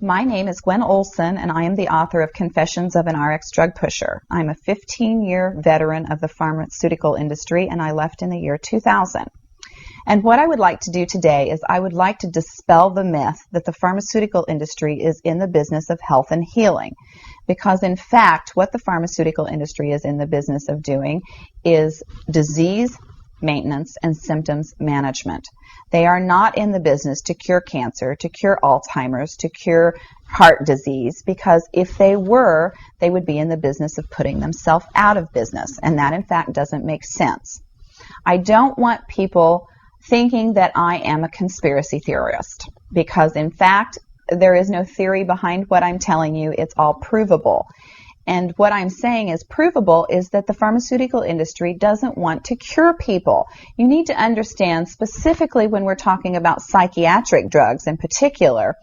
My name is Gwen Olson, and I am the author of Confessions of an RX Drug Pusher. I'm a 15-year veteran of the pharmaceutical industry, and I left in the year 2000. And what I would like to do today is I would like to dispel the myth that the pharmaceutical industry is in the business of health and healing. Because in fact, what the pharmaceutical industry is in the business of doing is disease maintenance and symptoms management. They are not in the business to cure cancer, to cure Alzheimer's, to cure heart disease, because if they were, they would be in the business of putting themselves out of business, and that in fact doesn't make sense. I don't want people thinking that I am a conspiracy theorist, because in fact there is no theory behind what I'm telling you. It's all provable. And what I'm saying is provable is that the pharmaceutical industry doesn't want to cure people. You need to understand, specifically when we're talking about psychiatric drugs in particular,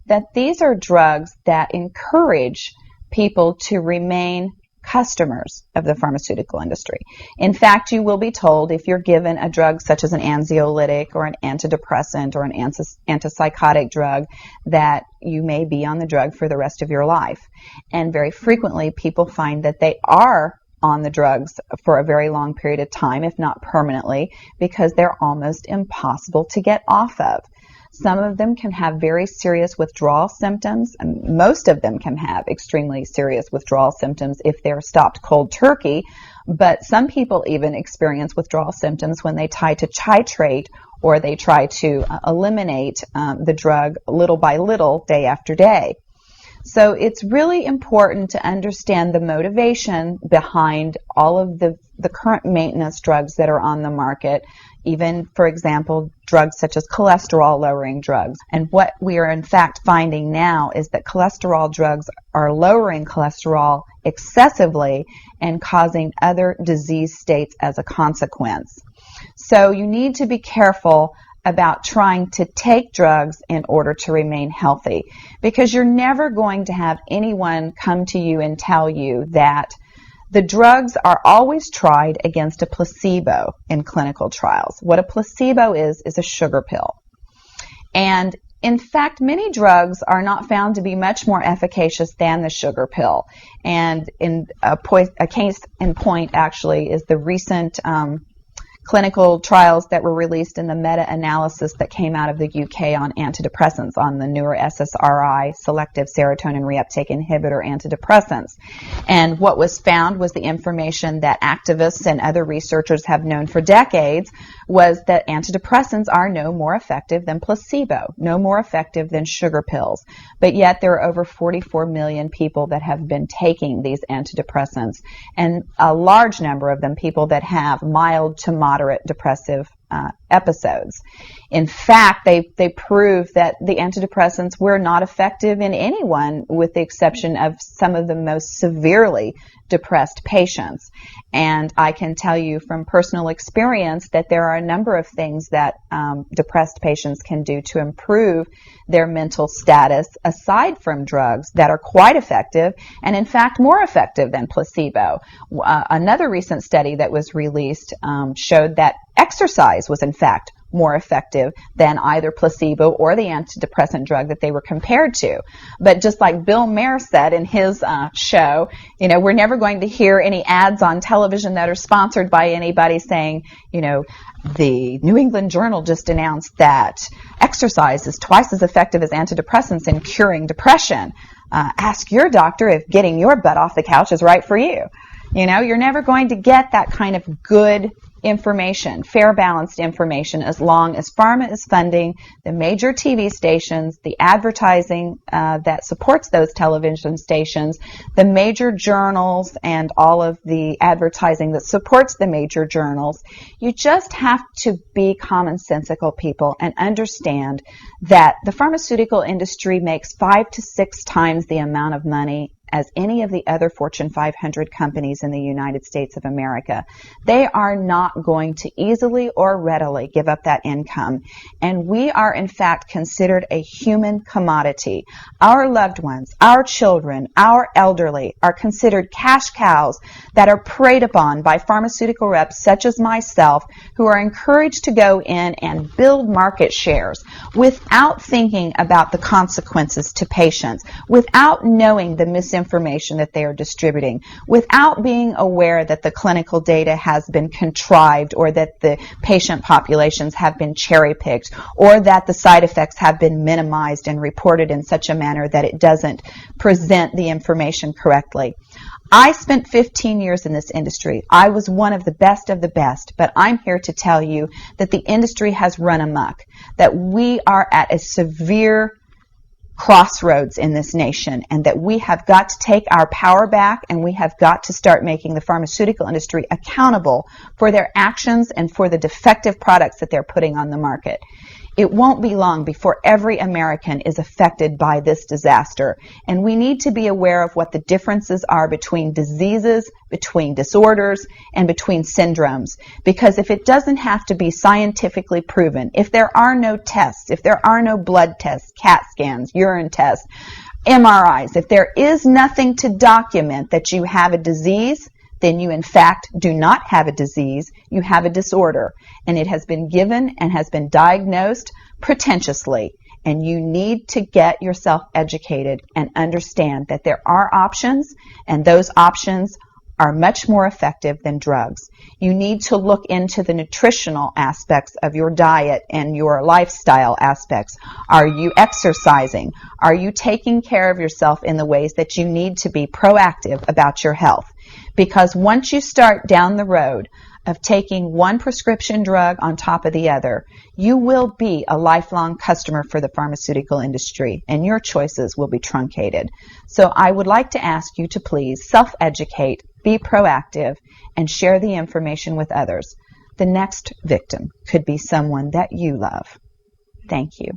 that these are drugs that encourage people to remain customers of the pharmaceutical industry. In fact, you will be told if you're given a drug such as an anxiolytic or an antidepressant or an antipsychotic drug that you may be on the drug for the rest of your life. And very frequently people find that they are on the drugs for a very long period of time, if not permanently, because they're almost impossible to get off of. Some of them can have very serious withdrawal symptoms, and most of them can have extremely serious withdrawal symptoms if they're stopped cold turkey, but some people even experience withdrawal symptoms when they try to titrate or they try to eliminate the drug little by little, day after day. So it's really important to understand the motivation behind all of the current maintenance drugs that are on the market, even, for example, drugs such as cholesterol-lowering drugs. And what we are in fact finding now is that cholesterol drugs are lowering cholesterol excessively and causing other disease states as a consequence. So you need to be careful about trying to take drugs in order to remain healthy, because you're never going to have anyone come to you and tell you that the drugs are always tried against a placebo in clinical trials. What a placebo is a sugar pill. And in fact, many drugs are not found to be much more efficacious than the sugar pill. And in a case in point actually is the recent clinical trials that were released in the meta-analysis that came out of the UK on antidepressants, on the newer SSRI, selective serotonin reuptake inhibitor antidepressants. And what was found was the information that activists and other researchers have known for decades, was that antidepressants are no more effective than placebo, no more effective than sugar pills. But yet there are over 44 million people that have been taking these antidepressants, and a large number of them people that have mild to moderate depressive episodes. In fact, they prove that the antidepressants were not effective in anyone with the exception of some of the most severely depressed patients. And I can tell you from personal experience that there are a number of things that depressed patients can do to improve their mental status aside from drugs that are quite effective, and in fact more effective than placebo. Another recent study that was released showed that exercise was in fact more effective than either placebo or the antidepressant drug that they were compared to. But just like Bill Maher said in his show, you know, we're never going to hear any ads on television that are sponsored by anybody saying, you know, the New England Journal just announced that exercise is twice as effective as antidepressants in curing depression. Ask your doctor if getting your butt off the couch is right for you. You know, you're never going to get that kind of good information, fair, balanced information, as long as pharma is funding the major TV stations, the advertising that supports those television stations, the major journals, and all of the advertising that supports the major journals. You just have to be commonsensical people and understand that the pharmaceutical industry makes 5 to 6 times the amount of money as any of the other Fortune 500 companies in the United States of America. They are not not going to easily or readily give up that income. And we are, in fact, considered a human commodity. Our loved ones, our children, our elderly are considered cash cows that are preyed upon by pharmaceutical reps such as myself, who are encouraged to go in and build market shares without thinking about the consequences to patients, without knowing the misinformation that they are distributing, without being aware that the clinical data has been contrived, or that the patient populations have been cherry-picked, or that the side effects have been minimized and reported in such a manner that it doesn't present the information correctly. I spent 15 years in this industry. I was one of the best, but I'm here to tell you that the industry has run amok, that we are at a severe crossroads in this nation, and that we have got to take our power back, and we have got to start making the pharmaceutical industry accountable for their actions and for the defective products that they're putting on the market. It won't be long before every American is affected by this disaster, and we need to be aware of what the differences are between diseases, between disorders, and between syndromes. Because if it doesn't have to be scientifically proven, if there are no tests, if there are no blood tests, CAT scans, urine tests, MRIs, if there is nothing to document that you have a disease, then you in fact do not have a disease, you have a disorder, and it has been given and has been diagnosed pretentiously, and you need to get yourself educated and understand that there are options, and those options are much more effective than drugs. You need to look into the nutritional aspects of your diet and your lifestyle aspects. Are you exercising? Are you taking care of yourself in the ways that you need to be proactive about your health? Because once you start down the road of taking one prescription drug on top of the other, you will be a lifelong customer for the pharmaceutical industry, and your choices will be truncated. So I would like to ask you to please self-educate, be proactive, and share the information with others. The next victim could be someone that you love. Thank you.